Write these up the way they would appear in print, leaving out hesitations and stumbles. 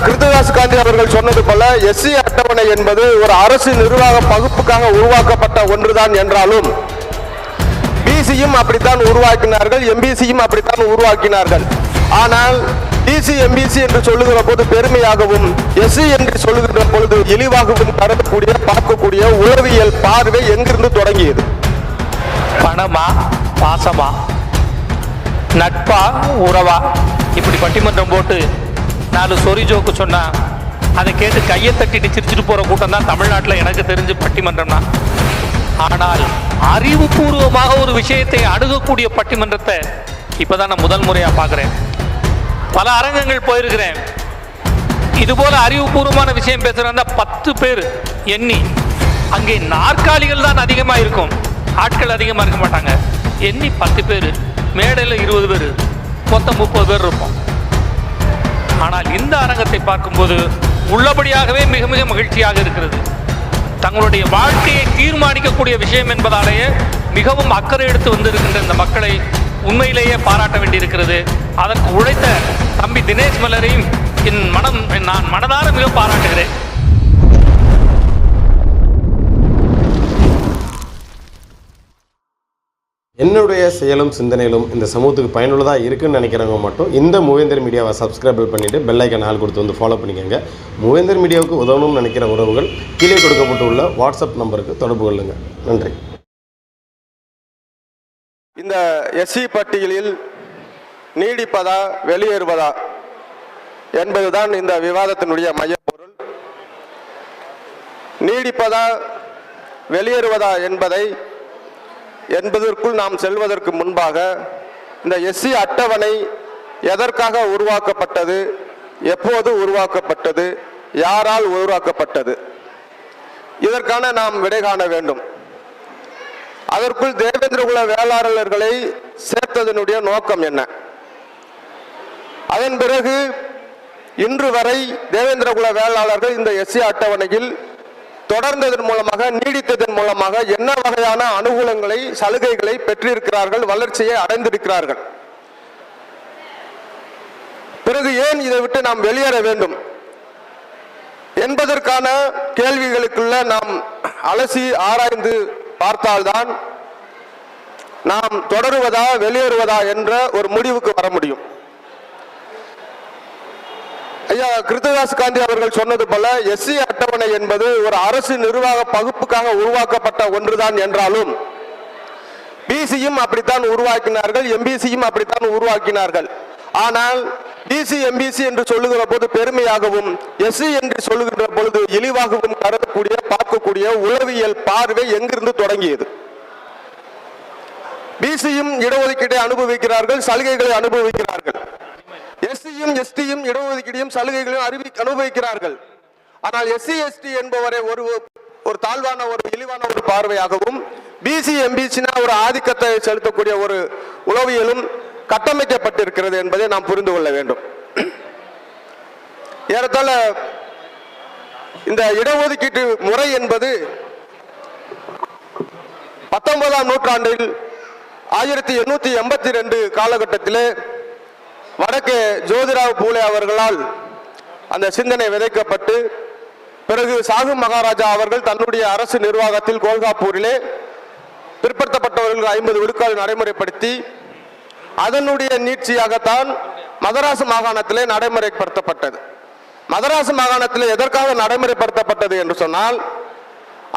கிருத்திகாஸ் காந்தி அவர்கள் சொன்னது போல எஸ்சி அட்டவணை என்பது ஒரு அரசு நிர்வாக பகுப்புக்காக உருவாக்கப்பட்ட ஒன்றுதான் என்றாலும் பிசியும் அப்படித்தான் உருவாக்கினார்கள், எம்பிசியும் அப்படித்தான் உருவாக்கினார்கள். ஆனால் டிசி எம்பிசி என்று சொல்லுகிற போது பெருமையாகவும், எஸ்சி என்று சொல்லுகிற பொழுது இழிவாகவும் கருதக்கூடிய பார்க்கக்கூடிய உளவியல் பார்வை எங்கிருந்து தொடங்கியது? பணமா, பாசமா, நட்பா, உறவா, இப்படி பட்டிமன்றம் போட்டு 4 சொறி ஜோக்கு சொன்னா அதை கேட்டு கையை தட்டிட்டு சிரிச்சுட்டு போற கூட்டம் தான் தமிழ்நாட்டில் எனக்கு தெரிஞ்சு பட்டிமன்றம்னா. ஆனால் அறிவுபூர்வமாக ஒரு விஷயத்தை அணுகக்கூடிய பட்டிமன்றத்தை இப்பதான் நான் முதல் முறையா பார்க்கிறேன். பல அரங்கங்கள் போயிருக்கிறேன். இதுபோல அறிவுபூர்வமான விஷயம் பேசுறதா 10 பேர் எண்ணி, அங்கே நாற்காலிகள் தான் அதிகமா இருக்கும், ஆட்கள் அதிகமா இருக்க மாட்டாங்க. எண்ணி 10 பேர், மேடையில் 20 பேர், மொத்தம் 30 பேர் இருப்போம். ஆனால் இந்த அரங்கத்தை பார்க்கும்போது உள்ளபடியாகவே மிக மிக மகிழ்ச்சியாக இருக்கிறது. தங்களுடைய வாழ்க்கையை தீர்மானிக்கக்கூடிய விஷயம் என்பதாலேயே மிகவும் அக்கறை எடுத்து வந்திருக்கின்ற இந்த மக்களை உண்மையிலேயே பாராட்ட வேண்டியிருக்கிறது. அதற்கு உழைத்த தம்பி தினேஷ் மலரையும் நான் மனதார மிக பாராட்டுகிறேன். என்னுடைய செயலும் சிந்தனையிலும் இந்த சமூகத்துக்கு பயனுள்ளதாக இருக்குன்னு நினைக்கிறவங்க மட்டும் இந்த மூவேந்தர் மீடியாவை சப்ஸ்கிரைப் பண்ணிவிட்டு பெல் ஐக்கான் ஆல் கொடுத்து வந்து ஃபாலோ பண்ணிக்கோங்க. மூவேந்தர் மீடியாவுக்கு உதவணும்னு நினைக்கிற உறவுகள் கீழே கொடுக்கப்பட்டுள்ள வாட்ஸ்அப் நம்பருக்கு தொடர்பு கொள்ளுங்கள். நன்றி. இந்த எஸ்சி பட்டியலில் நீடிப்பதா வெளியேறுவதா என்பதுதான் இந்த விவாதத்தினுடைய மையப்பொருள். நீடிப்பதா வெளியேறுவதா என்பதற்குள் நாம் செல்வதற்கு முன்பாக இந்த எஸ்சி அட்டவணை எதற்காக உருவாக்கப்பட்டது, எப்போது உருவாக்கப்பட்டது, யாரால் உருவாக்கப்பட்டது, இதற்கான நாம் விடை காண வேண்டும். அதற்குள் தேவேந்திரகுல வேளாளர்களை சேர்த்ததனுடைய நோக்கம் என்ன? அதன் பிறகு இன்று வரை தேவேந்திரகுல வேளாளர்கள் இந்த எஸ்சி அட்டவணையில் தொடர்ந்ததன் மூலமாக, நீடித்ததன் மூலமாக என்ன வகையான அனுகூலங்களை, சலுகைகளை பெற்றிருக்கிறார்கள், வளர்ச்சியை அடைந்திருக்கிறார்கள். பிறகு ஏன் இதை விட்டு நாம் வெளியேற வேண்டும் என்பதற்கான கேள்விகளுக்குள்ள நாம் அலசி ஆராய்ந்து பார்த்தால்தான் நாம் தொடருவதா வெளியேறுவதா என்ற ஒரு முடிவுக்கு வர முடியும். ஐயா கிருத்திகாஸ் காந்தி அவர்கள் சொன்னது போல எஸ்சி அட்டவணை என்பது ஒரு அரசு நிர்வாக பகுப்புக்காக உருவாக்கப்பட்ட ஒன்றுதான் என்றாலும் பிசியும் அப்படித்தான் உருவாக்கினார்கள், எம்பிசியும் அப்படித்தான் உருவாக்கினார்கள். ஆனால் டிசி எம்பிசி என்று சொல்லுகிற போது பெருமையாகவும், எஸ்சி என்று சொல்லுகின்ற பொழுது இழிவாகவும் கருதக்கூடிய பார்க்கக்கூடிய உளவியல் பார்வை எங்கிருந்து தொடங்கியது? பிசியும் இடஒதுக்கீட்டை அனுபவிக்கிறார்கள், சலுகைகளை அனுபவிக்கிறார்கள். எஸ்சியும் எஸ்டியும் இடஒதுக்கீடையும் சலுகைகளையும் அனுபவிக்கிறார்கள். ஆனால் எஸ்சி எஸ்டி என்பவரை ஒரு தாழ்வான, ஒரு இழிவான ஒரு பார்வையாகவும், பிசி எம்பிசினா ஒரு ஆதிக்கத்தை செலுத்தக்கூடிய ஒரு உளவியலும் கட்டமைக்கப்பட்டிருக்கிறது என்பதை நாம் புரிந்து கொள்ள வேண்டும். ஏறத்தாழ இந்த இடஒதுக்கீட்டு முறை என்பது 19ஆம் நூற்றாண்டில் 1882 காலகட்டத்திலே வடக்கே ஜோதிராவ் பூலே அவர்களால் அந்த சிந்தனை விதைக்கப்பட்டு, பிறகு சாகு மகாராஜா அவர்கள் தன்னுடைய அரசு நிர்வாகத்தில் கோல்காப்பூரிலே பிற்படுத்தப்பட்டவர்களுக்கு 50 விழுக்காடு நடைமுறைப்படுத்தி, அதனுடைய நீட்சியாகத்தான் மதராசு மாகாணத்திலே நடைமுறைப்படுத்தப்பட்டது. மதராசு மாகாணத்தில் எதற்காக நடைமுறைப்படுத்தப்பட்டது என்று சொன்னால்,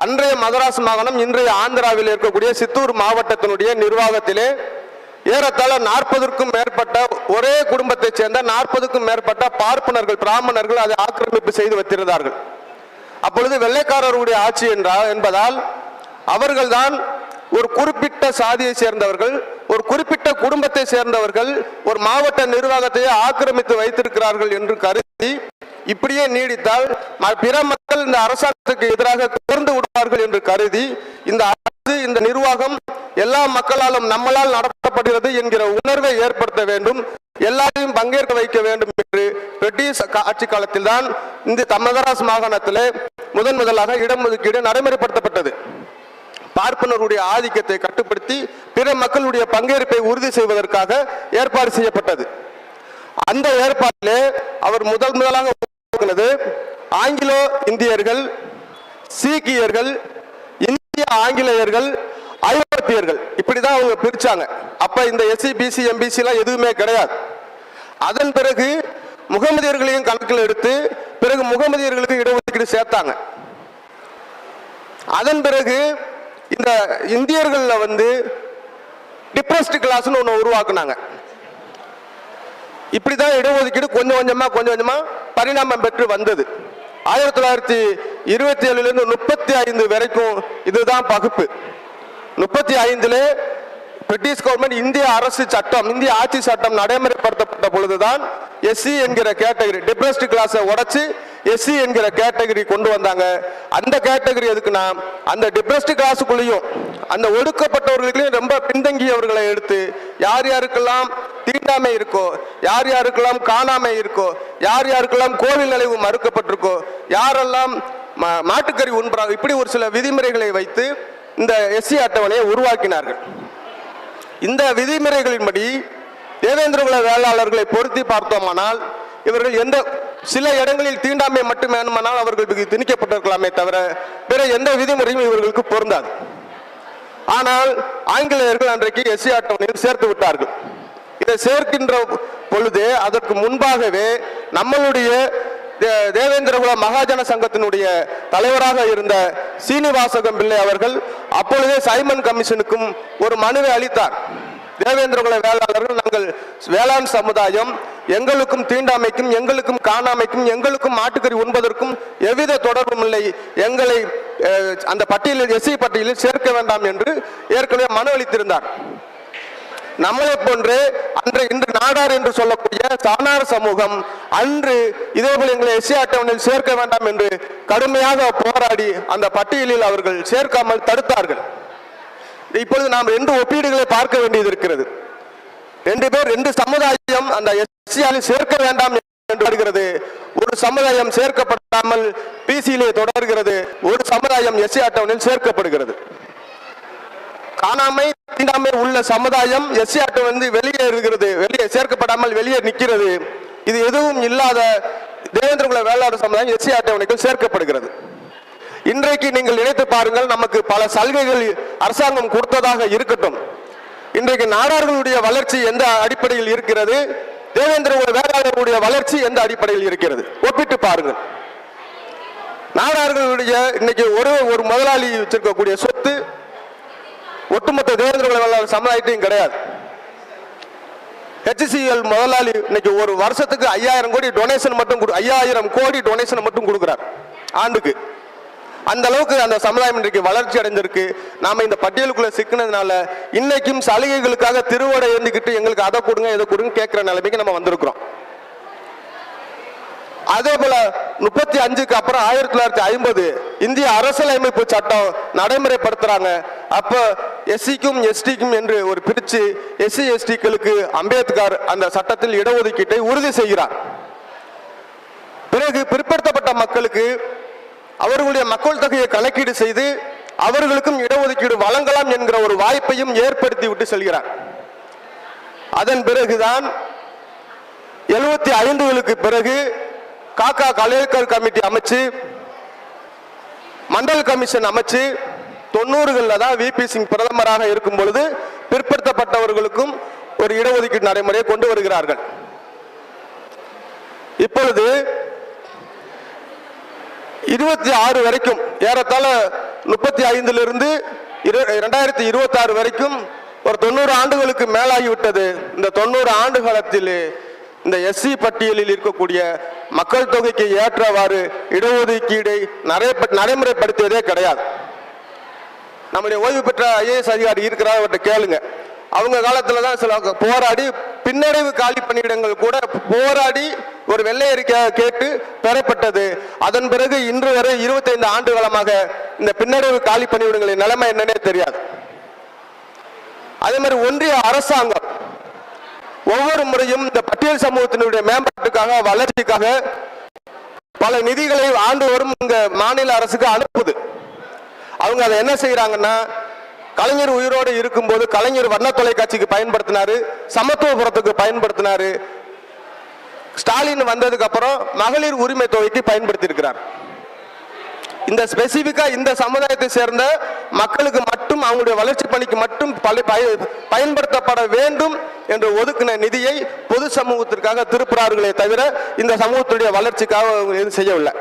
அன்றைய மதராசு மாகாணம் இன்றைய ஆந்திராவில் இருக்கக்கூடிய சித்தூர் மாவட்டத்தினுடைய நிர்வாகத்திலே ஏறத்தாழ 40க்கும் மேற்பட்ட ஒரே குடும்பத்தைச் சேர்ந்த 40க்கும் மேற்பட்ட பார்ப்பனர்கள், பிராமணர்கள் அதை ஆக்கிரமிப்பு செய்து வைத்திருந்தார்கள். அப்பொழுது வெள்ளைக்காரருடைய ஆட்சி என்பதால் அவர்கள்தான் ஒரு குறிப்பிட்ட சாதியை சேர்ந்தவர்கள், ஒரு குறிப்பிட்ட குடும்பத்தை சேர்ந்தவர்கள் ஒரு மாவட்ட நிர்வாகத்தையே ஆக்கிரமித்து வைத்திருக்கிறார்கள் என்று கருதி, இப்படியே நீடித்தால் பிற மக்கள் இந்த அரசாங்கத்துக்கு எதிராக தொடர்ந்து விடுவார்கள் என்று கருதி, இந்த அரசு, இந்த நிர்வாகம் எல்லா மக்களாலும் நம்மளால் நடத்தப்படுகிறது என்கிற உணர்வை ஏற்படுத்த வேண்டும், எல்லாரையும் பங்கேற்க வைக்க வேண்டும் என்று பிரிட்டிஷ் ஆட்சி காலத்தில் தான் இந்த மதராஸ் மாகாணத்திலே முதலாக இடஒதுக்கீடு நடைமுறைப்படுத்தப்பட்டது. பார்ப்பனருடைய ஆதிக்கத்தை கட்டுப்படுத்தி பிற மக்களுடைய பங்கேற்பை உறுதி செய்வதற்காக ஏற்பாடு செய்யப்பட்டது. அந்த ஏற்பாட்டிலே அவர் முதலாக பொழுது ஆங்கிலோ இந்தியர்கள், சீக்கியர்கள், இந்திய ஆங்கிலேயர்கள், ஐரோப்பியர்கள் இப்படிதான் அவங்க பிரிச்சாங்க. அப்ப இந்த எஸ்சி, பிசி, எம்பிசி எல்லாம் எதுவுமே கிடையாது. அதன் பிறகு முகமதியர்களையும் கணக்கில் எடுத்து பிறகு முகமதியர்களுக்கு இடஒதுக்கீடு சேர்த்தாங்க. அதன் பிறகு இந்த இந்தியர்கள்ல வந்து டிப்ரெஸ்ட் கிளாஸ்னு ஒன்று உருவாக்குனாங்க. இப்படிதான் இடஒதுக்கீடு கொஞ்சம் கொஞ்சமா பரிணாமம் பெற்று வந்தது. 1927 35 வரைக்கும் இதுதான் பகுப்பு. 35 பிரிட்டிஷ் கவர்மெண்ட் இந்திய அரசு சட்டம், இந்திய ஆட்சி சட்டம் நடைமுறைப்படுத்தப்பட்ட பொழுதுதான் எஸ்சி என்கிற கேட்டகரி, டிப்ரெஸ்ட் கிளாஸை உடைச்சு எஸ்சி என்கிற கேட்டகரி கொண்டு வந்தாங்க. அந்த கேட்டகரி எதுக்குன்னா அந்த டிப்ரெஸ்ட் கிளாஸுக்குள்ளேயும் அந்த ஒடுக்கப்பட்டவர்களையும் ரொம்ப பின்தங்கியவர்களை எடுத்து யார் யாருக்கெல்லாம் தீண்டாமை இருக்கோ, யார் யாருக்கெல்லாம் காணாமை இருக்கோ, யார் யாருக்கெல்லாம் கோவில் நிலைவு மறுக்கப்பட்டிருக்கோ, யாரெல்லாம் மாட்டுக்கறி உண்பறாங்க, இப்படி ஒரு சில விதிமுறைகளை வைத்து இந்த எஸ்சி அட்டவணையை உருவாக்கினார்கள். இந்த விதிமுறைகளின்படி தேவேந்திரகுல வேளாளர்களை பொருத்தி பார்த்தோமானால் இவர்கள் எந்த சில இடங்களில் தீண்டாமை மட்டும் வேணுமானால் அவர்களுக்கு திணிக்கப்பட்டிருக்கலாமே தவிர பிற எந்த விதிமுறையும் இவர்களுக்கு பொருந்தாது. ஆனால் ஆங்கிலேயர்கள் அன்றைக்கு எஸ்சி அட்டவணையில் சேர்த்து விட்டார்கள். இதை சேர்க்கின்ற பொழுது அதற்கு முன்பாகவே நம்மளுடைய தேவேந்திரகுல மகாஜன சங்கத்தினுடைய தலைவராக இருந்த சீனிவாசகம் பிள்ளை அவர்கள் அப்பொழுதே சைமன் கமிஷனுக்கும் ஒரு மனுவை அளித்தார். தேவேந்திரகுல வேளாளர்கள், நாங்கள் வேளாண் சமுதாயம், எங்களுக்கும் தீண்டாமைக்கும், எங்களுக்கும் காணாமைக்கும், எங்களுக்கும் மாட்டுக்கறி உண்பதற்கும் எவ்வித தொடர்பும் இல்லை, எங்களை அந்த பட்டியலில் எஸ்சி பட்டியலில் சேர்க்க வேண்டாம் என்று ஏற்கனவே மனு அளித்திருந்தார். நம்மளை போன்று இன்று நாடார் என்று சொல்லக்கூடிய சாணார் சமூகம் அன்று இதேபோல் எங்களை எஸ்சி அட்டவணையில் சேர்க்க வேண்டாம் என்று கடுமையாக போராடி அந்த பட்டியலில் அவர்கள் சேர்க்காமல் தடுத்தார்கள். இப்பொழுது நாம் 2 ஒப்பீடுகளை பார்க்க வேண்டியது இருக்கிறது. 2 பேர், 2 சமுதாயம் அந்த எஸ்சியாவில் சேர்க்க வேண்டாம் என்று வருகிறது. ஒரு சமுதாயம் சேர்க்கப்படாமல் பிசியிலே தொடர்கிறது, ஒரு சமுதாயம் எஸ்சி அட்டவணையில் சேர்க்கப்படுகிறது. காணாமை தீண்டாமை உள்ள சமுதாயம் எஸ்சி அட்டவணை வெளியே இருக்கிறது, வெளியே சேர்க்கப்படாமல் வெளியே நிற்கிறது. இது எதுவும் இல்லாத தேவேந்திரகுல வேளாளர் சமுதாயம் எஸ்சி அட்டவணைக்கு சேர்க்கப்படுகிறது. இன்றைக்கு நீங்கள் நினைத்து பாருங்கள், நமக்கு பல சலுகைகள் அரசாங்கம் கொடுத்ததாக இருக்கட்டும், இன்றைக்கு நாடார்களுடைய வளர்ச்சி எந்த அடிப்படையில் இருக்கிறது, தேவேந்திரகுல வேளாளர்களுடைய வளர்ச்சி எந்த அடிப்படையில் இருக்கிறது, ஒப்பிட்டு பாருங்கள். நாடார்களுடைய இன்னைக்கு ஒரு முதலாளி வச்சிருக்கக்கூடிய சொத்து ஒட்டுமொத்த தேவேந்திரகுல வேளாளர் சமுதாயத்தையும் கிடையாது. HCL முதலாளி இன்னைக்கு ஒரு வருஷத்துக்கு 5000 கோடி டொனேஷன் மட்டும் 5000 கோடி டொனேஷன் மட்டும் கொடுக்கிறார் ஆண்டுக்கு. அந்த அளவுக்கு அந்த சமுதாயம் இன்றைக்கு வளர்ச்சி அடைந்திருக்கு. நாம இந்த பட்டியலுக்குள்ள சிக்கினதுனால இன்னைக்கும் சலுகைகளுக்காக திருவோடை ஏந்திக்கிட்டு எங்களுக்கு அதை கொடுங்க இதை கொடுங்க கேட்கிற நிலைமைக்கு நம்ம வந்திருக்கிறோம். அதே போல 35க்கு அப்புறம் 1950 இந்திய அரசியலமைப்பு சட்டம் நடைமுறைப்படுத்துறாங்க. அப்ப எஸ்சிக்கும் எஸ்டிக்கும் என்று ஒரு பிரிச்சு எஸ்சி எஸ்டிக்களுக்கு அம்பேத்கர் அந்த சட்டத்தில் இடஒதுக்கீட்டை உறுதி செய்கிறார். பிறகு பிற்படுத்தப்பட்ட மக்களுக்கு அவர்களுடைய மக்கள் தொகையை கணக்கீடு செய்து அவர்களுக்கும் இடஒதுக்கீடு வழங்கலாம் என்கிற ஒரு வாய்ப்பையும் ஏற்படுத்தி விட்டு செல்கிறார். அதன் பிறகுதான் 75களுக்கு பிறகு காக்கா கலேக்கர் கமிட்டி அமைச்சு மண்டல் கமிஷன் அமைச்சு 90களில் தான் விபி சிங் பிரதமராக இருக்கும் பொழுது பிற்படுத்தப்பட்டவர்களுக்கும் ஒரு இடஒதுக்கீடு நடைமுறையை கொண்டு வருகிறார்கள். இப்பொழுது 26 வரைக்கும் ஏறத்தாழ 35லிருந்து 2026 வரைக்கும் ஒரு 90 ஆண்டுகளுக்கு மேலாகிவிட்டது. இந்த 90 ஆண்டு காலத்தில் இந்த எஸ்சி பட்டியலில் இருக்கக்கூடிய மக்கள் தொகைக்கு ஏற்றவாறு இடஒதுக்கீடை நடைமுறைப்படுத்தியதே கிடையாது. நம்முடைய ஓய்வு பெற்ற IAS அதிகாரி இருக்கிறார், அவர்கிட்ட கேளுங்க. அவங்க காலத்துல தான் சில போராடி பின்னடைவு காலி பணியிடங்கள் கூட போராடி ஒரு வெள்ளை அறிக்கை கேட்டு பெறப்பட்டது. அதன் பிறகு இன்று வரை 25 ஆண்டு காலமாக இந்த பின்னடைவு காலி பணியிடங்களின் நிலைமை என்னன்னே தெரியாது. அதே மாதிரி ஒன்றிய அரசாங்கம் ஒவ்வொரு முறையும் இந்த பட்டியல் சமூகத்தினுடைய மேம்பாட்டுக்காக வளர்ச்சிக்காக பல நிதிகளை ஆண்டுதோறும் இங்க மாநில அரசுக்கு அனுப்புது. அவங்க அதை என்ன செய்யறாங்கன்னா, கலைஞர் உயிரோடு இருக்கும்போது கலைஞர் வண்ண தொலைக்காட்சிக்கு பயன்படுத்தினாரு, சமத்துவபுரத்துக்கு பயன்படுத்தினாரு, ஸ்டாலின் வந்ததுக்கு அப்புறம் மகளிர் உரிமை தொகைக்கு பயன்படுத்தி இருக்கிறார். இந்த ஸ்பெசிபிக்கா இந்த சமுதாயத்தை சேர்ந்த மக்களுக்கு மட்டும் அவங்களுடைய வளர்ச்சி பணிக்கு மட்டும் பயன்படுத்தப்பட வேண்டும் என்று ஒதுக்கின நிதியை பொது சமூகத்திற்காக திருப்புறார்களே தவிர இந்த சமூகத்துடைய வளர்ச்சிக்காக எதுவும் செய்யவில்லை.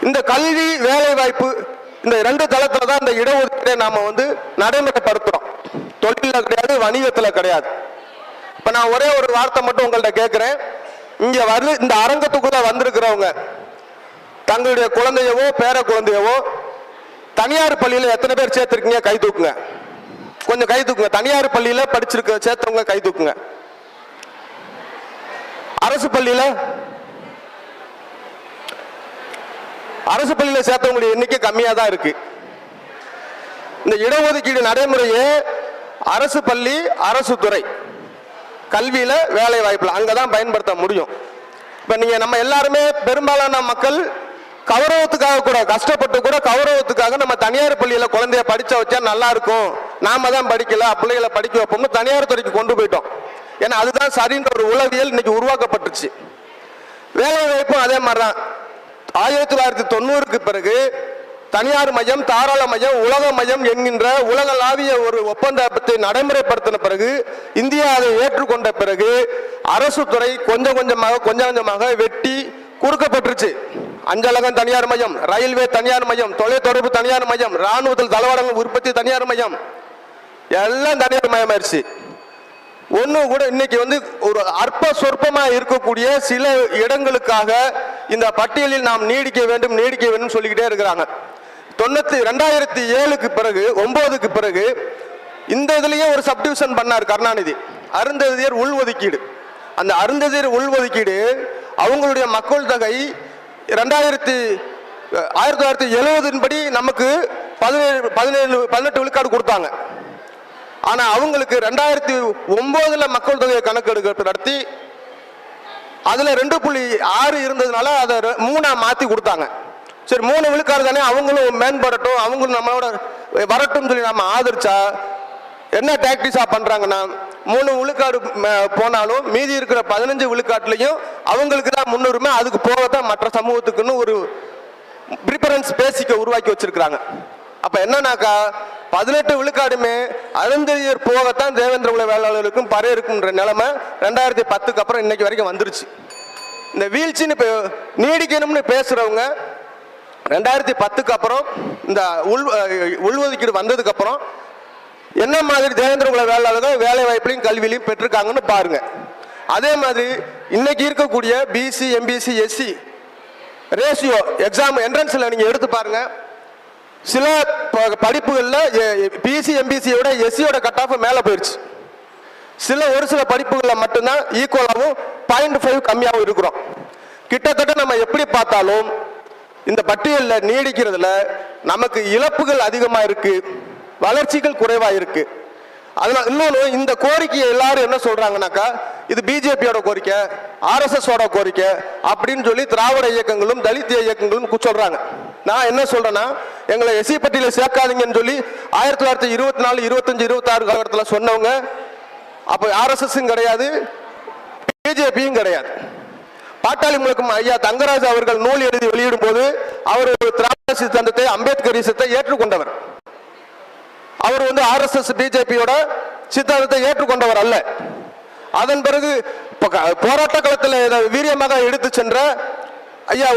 இந்த கல்வி வேலை வாய்ப்பு இந்த 2 தளத்துல தான் இந்த இடஒதுக்கீடை நாம நடைமுறைப்படுத்துறோம். தொழில கிடையாது, வணிகத்துல கிடையாது. இப்ப நான் ஒரே ஒரு வார்த்தை மட்டும் உங்கள்ட்ட கேட்கிறேன். இங்க இந்த அரங்கத்துக்குள்ள வந்திருக்கிறவங்க தங்களுடைய குழந்தையவோ பேர குழந்தையவோ தனியார் பள்ளியில எத்தனை பேர் சேர்த்திருக்கீங்க? கை தூக்குங்க. கொஞ்சம் கை தூக்குங்க. தனியார் பள்ளியில படிச்சிருக்க சேர்த்தவங்க கை தூக்குங்க. அரசு பள்ளியில சேர்த்தவங்களுடைய எண்ணிக்கை கம்மியா தான் இருக்கு. இந்த இடஒதுக்கீடு நடைமுறையே அரசு பள்ளி, அரசு துறை, கல்வியில வேலை வாய்ப்புல அங்கதான் பயன்படுத்த முடியும். இப்ப நீங்க நம்ம எல்லாருமே பெரும்பாலான மக்கள் கௌரவத்துக்காக கூட கஷ்டப்பட்டு கூட கௌரவத்துக்காக நம்ம தனியார் பள்ளியில குழந்தைய படிச்ச வச்சா நல்லா இருக்கும், நாம தான் படிக்கல பிள்ளைகளை படிக்க வைப்போம்னு தனியார் துறைக்கு கொண்டு போயிட்டோம். ஏன்னா அதுதான் சரின்ற ஒரு உளவியல் இன்னைக்கு உருவாக்கப்பட்டுச்சு. வேலை வாய்ப்பும் அதே மாதிரிதான். 1990க்கு பிறகு தனியார் மையம், தாராள மையம், உலக மையம் என்கின்ற உலகளாவிய ஒரு ஒப்பந்தத்தை நடைமுறைப்படுத்தின பிறகு, இந்தியா அதை ஏற்றுக்கொண்ட பிறகு அரசு துறை கொஞ்சம் கொஞ்சமாக வெட்டி குறுக்கப்பட்டுருச்சு. அஞ்சலகம் தனியார் மையம், ரயில்வே தனியார் மையம், தொலைத்தொடர்பு தனியார் மையம், ராணுவத்தில் தளவாடங்கள் உற்பத்தி தனியார் மையம், எல்லாம் தனியார் மயமாயிருச்சு. ஒண்ணு கூட இன்னைக்கு ஒரு அற்ப சொற்பமா இருக்கக்கூடிய சில இடங்களுக்காக இந்த பட்டியலில் நாம் நீடிக்க வேண்டும் சொல்லிக்கிட்டே இருக்கிறாங்க. 2007க்கு பிறகு 9க்கு பிறகு இந்த இதுலயே ஒரு சப்டிவிஷன் பண்ணார் கருணாநிதி, அருந்ததியர் உள்ஒதுக்கீடு. அந்த அருந்ததியர் உள்ஒதுக்கீடு அவங்களுடைய மக்கள் தொகை 1970 படி நமக்கு 18 விழுக்காடு கொடுத்தாங்க. ஆனா அவங்களுக்கு 2009 மக்கள் தொகை கணக்கெடுப்பு நடத்தி அதுல 2.6 இருந்ததுனால அதை 3 மாத்தி கொடுத்தாங்க. சரி, 3 விழுக்காடு தானே, அவங்களும் மேம்படட்டும், அவங்களும் நம்மளோட வரட்டும் சொல்லி நம்ம ஆதரிச்சா என்ன டாக்டிஸா பண்றாங்கன்னா 3 விழுக்காடு போனாலும் மீதி இருக்கிற 15 விழுக்காட்டுலையும் அவங்களுக்கு தான் முன்னுரிமை, அதுக்கு போகத்தான் மற்ற சமூகத்துக்குன்னு ஒரு ப்ரிஃபரன்ஸ் பேசிக்க உருவாக்கி வச்சிருக்கிறாங்க. அப்ப என்னன்னாக்கா 18 விழுக்காடுமே அருந்ததியர் போகத்தான் தேவேந்திர குல வேளாளர்களுக்கும் பறை இருக்குன்ற நிலைமை 2010க்கு அப்புறம் இன்னைக்கு வரைக்கும் வந்துருச்சு. இந்த வீழ்ச்சின்னு நீடிக்கணும்னு பேசுறவங்க 2010க்கு அப்புறம் இந்த உள்ஒதுக்கீடு வந்ததுக்கு அப்புறம் என்ன மாதிரி தேவேந்திர குல வேளாளர்கள் வேலை வாய்ப்புலையும் கல்வியிலையும் பெற்றிருக்காங்கன்னு பாருங்க. அதே மாதிரி இன்னைக்கு இருக்கக்கூடிய BC, MBC, SC ratio exam என்ட்ரன்ஸ்ல நீங்க எடுத்து பாருங்க. சில படிப்புகள்ல பிசி எம்பிசியோட எஸ்சியோட கட் ஆஃப் மேல போயிருச்சு. ஒரு சில படிப்புகள்ல மட்டும்தான் ஈக்குவலாகவும் 0.5 கம்மியாகவும் இருக்கிறோம். கிட்டத்தட்ட நம்ம எப்படி பார்த்தாலும் இந்த பட்டியலில் நீடிக்கிறதுல நமக்கு இழப்புகள் அதிகமா இருக்கு, வளர்ச்சிகள் குறைவா இருக்கு. அதனால இன்னொன்று, இந்த கோரிக்கையை எல்லாரும் என்ன சொல்றாங்கன்னாக்கா இது பிஜேபியோட கோரிக்கை, ஆர்எஸ்எஸ் ஓட கோரிக்கை அப்படின்னு சொல்லி திராவிட இயக்கங்களும் தலித் இயக்கங்களும் சொல்றாங்க. நான் என்ன சொல்றேன்னா, எங்களை எஸ்சி பட்டியல சேர்க்காதீங்கன்னு சொல்லி 1924, 25, 26 காலகட்டத்தில் சொன்னவங்க அப்ப ஆர்எஸ்எஸ் கிடையாது, பிஜேபியும் கிடையாது. பாட்டாளி முழக்கம் ஐயா தங்கராஜ் அவர்கள் நூல் எழுதி வெளியிடும் போது அவர் ஒரு திராவிட சித்தாந்தத்தை, அம்பேத்கரிசத்தை ஏற்றுக்கொண்டவர். அவர் ஆர்எஸ்எஸ் பிஜேபியோட சித்தாந்தத்தை ஏற்றுக்கொண்டவர் அல்ல. அதன் பிறகு போராட்ட களத்தில் வீரியமாக எடுத்து சென்ற ஐயா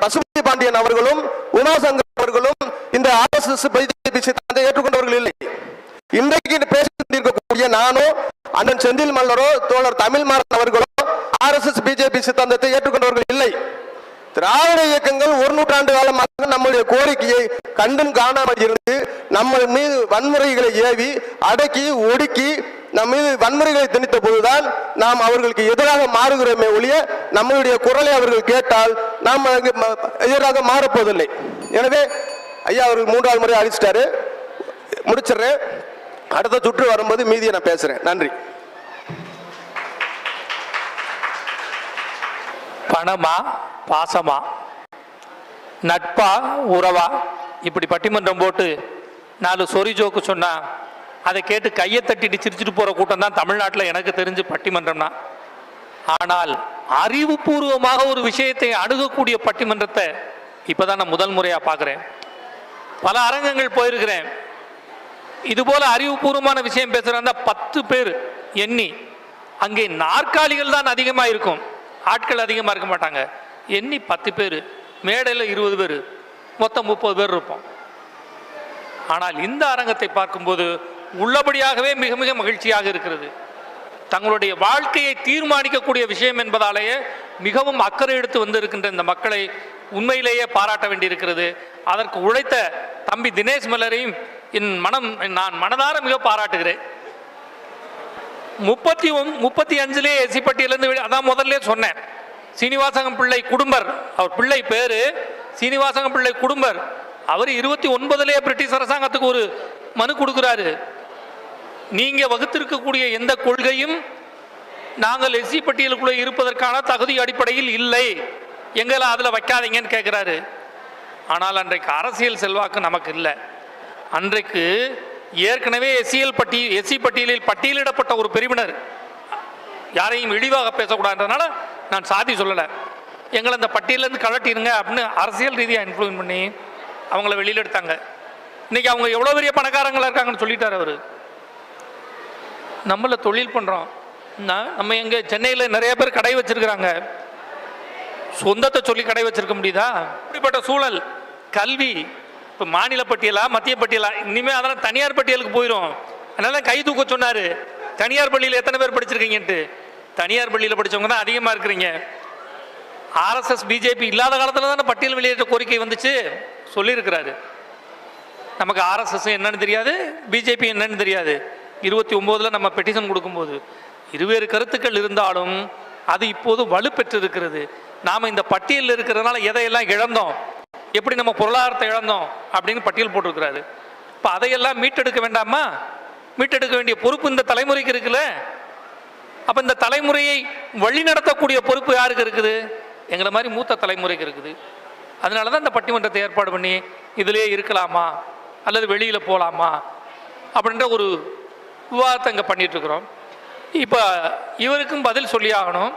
பசுபதி பாண்டியன் அவர்களும் உமாசங்கர் அவர்களும் இந்த ஆர்எஸ்எஸ் பிஜேபி சித்தாந்தத்தை ஏற்றுக்கொண்டவர்கள் இல்லை. இன்றைக்கு பேசிக்கொண்டிருக்கக்கூடிய நானோ, அண்ணன் செந்தில் மல்லரோ, தோழர் தமிழ்மாறன் அவர்களோ ஆர்எஸ்எஸ் பிஜேபி சித்தாந்தத்தை ஏற்றுக்கொண்டவர்கள் இல்லை. திராவிட இயக்கங்கள் 1 நூற்றாண்டு காலமாக நம்முடைய கோரிக்கையை கண்டும் காணாமல் இருந்து நம்ம மீது வன்முறைகளை ஏவி அடக்கி ஒடுக்கி நம் மீது வன்முறைகளை திணித்த போதுதான் நாம் அவர்களுக்கு எதிராக மாறுகிறோமே ஒழிய நம்மளுடைய குரலை அவர்கள் கேட்டால் நாம் எதிராக மாறப்போவதில்லை. எனவே ஐயா அவர்கள் 3வது முறை அழிச்சிட்டாரு, முடிச்சிடுறேன். அடுத்த சுற்று வரும்போது மீதியை நான் பேசுறேன். நன்றி. பணமா பாசமா, நட்பா உறவா, இப்படி பட்டிமன்றம் போட்டு 4 சொறி ஜோக்கு சொன்னா அதை கேட்டு கையை தட்டிட்டு சிரிச்சுட்டு போற கூட்டம் தான் தமிழ்நாட்டில் எனக்கு தெரிஞ்சு பட்டிமன்றம்னா. ஆனால் அறிவுபூர்வமாக ஒரு விஷயத்தை அணுகக்கூடிய பட்டிமன்றத்தை இப்பதான் நான் முதல் முறையா பார்க்கிறேன். பல அரங்கங்கள் போயிருக்கிறேன். இதுபோல அறிவுபூர்வமான விஷயம் பேசுறாங்க 10 பேர் எண்ணி, அங்கே நாற்காலிகள் தான் அதிகமா இருக்கும், ஆட்கள் அதிகமா இருக்க மாட்டாங்க. எண்ணி 10 பேர், மேடையில் 20 பேர், மொத்தம் 30 பேர் இருப்போம். ஆனால் இந்த அரங்கத்தை பார்க்கும்போது உள்ளபடியாகவே மிக மிக மகிழ்ச்சியாக இருக்கிறது. தங்களுடைய வாழ்க்கையை தீர்மானிக்கக்கூடிய விஷயம் என்பதாலேயே மிகவும் அக்கறை எடுத்து வந்திருக்கின்ற இந்த மக்களை உண்மையிலேயே பாராட்ட வேண்டியிருக்கிறது. அதற்கு உழைத்த தம்பி தினேஷ் மலரையும் நான் மனதார மிக பாராட்டுகிறேன். 35 எஸ்சி பட்டியலிருந்து, அதான் முதல்ல சொன்னேன், சீனிவாசகம் பிள்ளை குடும்பர், அவர் பிள்ளை பேரு சீனிவாசகம் பிள்ளை குடும்பர். அவர் 29 பிரிட்டிஷ் அரசாங்கத்துக்கு ஒரு மனு கொடுக்கிறாரு. நீங்க வகுத்திருக்கக்கூடிய எந்த கொள்கையும் நாங்கள் எஸ்சி பட்டியலுக்குள்ள இருப்பதற்கான தகுதி அடிப்படையில் இல்லை, எங்களை அதில் வைக்காதீங்கன்னு கேட்குறாரு. ஆனால் அன்றைக்கு அரசியல் செல்வாக்கு நமக்கு இல்லை. அன்றைக்கு ஏற்கனவே எஸ்சி பட்டியலில் பட்டியலிடப்பட்ட ஒரு பிரிவினர், யாரையும் இழிவாக பேசக்கூடாதுன்றதுனால நான் சாதி சொல்லலை, எங்களை அந்த பட்டியலேருந்து கழட்டிடுங்க அப்படின்னு அரசியல் ரீதியாக இன்ஃப்ளூயன்ஸ் பண்ணி அவங்கள வெளியில் எடுத்தாங்க. இன்னைக்கு அவங்க எவ்வளோ பெரிய பணக்காரங்களாக இருக்காங்கன்னு சொல்லிட்டார் அவர். நம்மள தொழில் பண்ணுறோம், நம்ம எங்கே சென்னையில் நிறைய பேர் கடை வச்சிருக்கிறாங்க, சொந்தத்தை சொல்லி கடை வச்சிருக்க முடியுதா? இப்படிப்பட்ட சூழல். கல்வி இப்போ மாநில பட்டியலா மத்திய பட்டியலா, இனிமேல் அதெல்லாம் தனியார் பட்டியலுக்கு போயிடும். அதனால கை தூக்க சொன்னார். தனியார் பள்ளியில் எத்தனை பேர் படிச்சிருக்கீங்கன்ட்டு. தனியார் பள்ளியில் படித்தவங்க தான் அதிகமாக இருக்கிறீங்க. ஆர்எஸ்எஸ் பிஜேபி இல்லாத காலத்தில் தானே பட்டியல் வெளியேற்ற கோரிக்கை வந்துச்சு, சொல்லியிருக்கிறாரு. நமக்கு ஆர்எஸ்எஸ் என்னன்னு தெரியாது, பிஜேபி என்னன்னு தெரியாது. 29 நம்ம பெட்டிஷன் கொடுக்கும்போது இருவேறு கருத்துக்கள் இருந்தாலும் அது இப்போது வலுப்பெற்றிருக்கிறது. நாம் இந்த பட்டியலில் இருக்கிறதுனால எதையெல்லாம் இழந்தோம், எப்படி நம்ம பொருளாதாரத்தை இழந்தோம் அப்படின்னு பட்டியல் போட்டிருக்கிறாரு. இப்போ அதையெல்லாம் மீட்டெடுக்க வேண்டாமா? மீட்டெடுக்க வேண்டிய பொறுப்பு இந்த தலைமுறைக்கு இருக்குல்ல. அப்போ இந்த தலைமுறையை வழி நடத்தக்கூடிய பொறுப்பு யாருக்கு இருக்குது? எங்களை மாதிரி மூத்த தலைமுறைக்கு இருக்குது. அதனால தான் இந்த பட்டிமன்றத்தை ஏற்பாடு பண்ணி இதிலே இருக்கலாமா அல்லது வெளியில் போகலாமா அப்படின்ற ஒரு விவாதத்தை இங்கே பண்ணிகிட்ருக்குறோம். இப்போ இவருக்கும் பதில் சொல்லி ஆகணும்.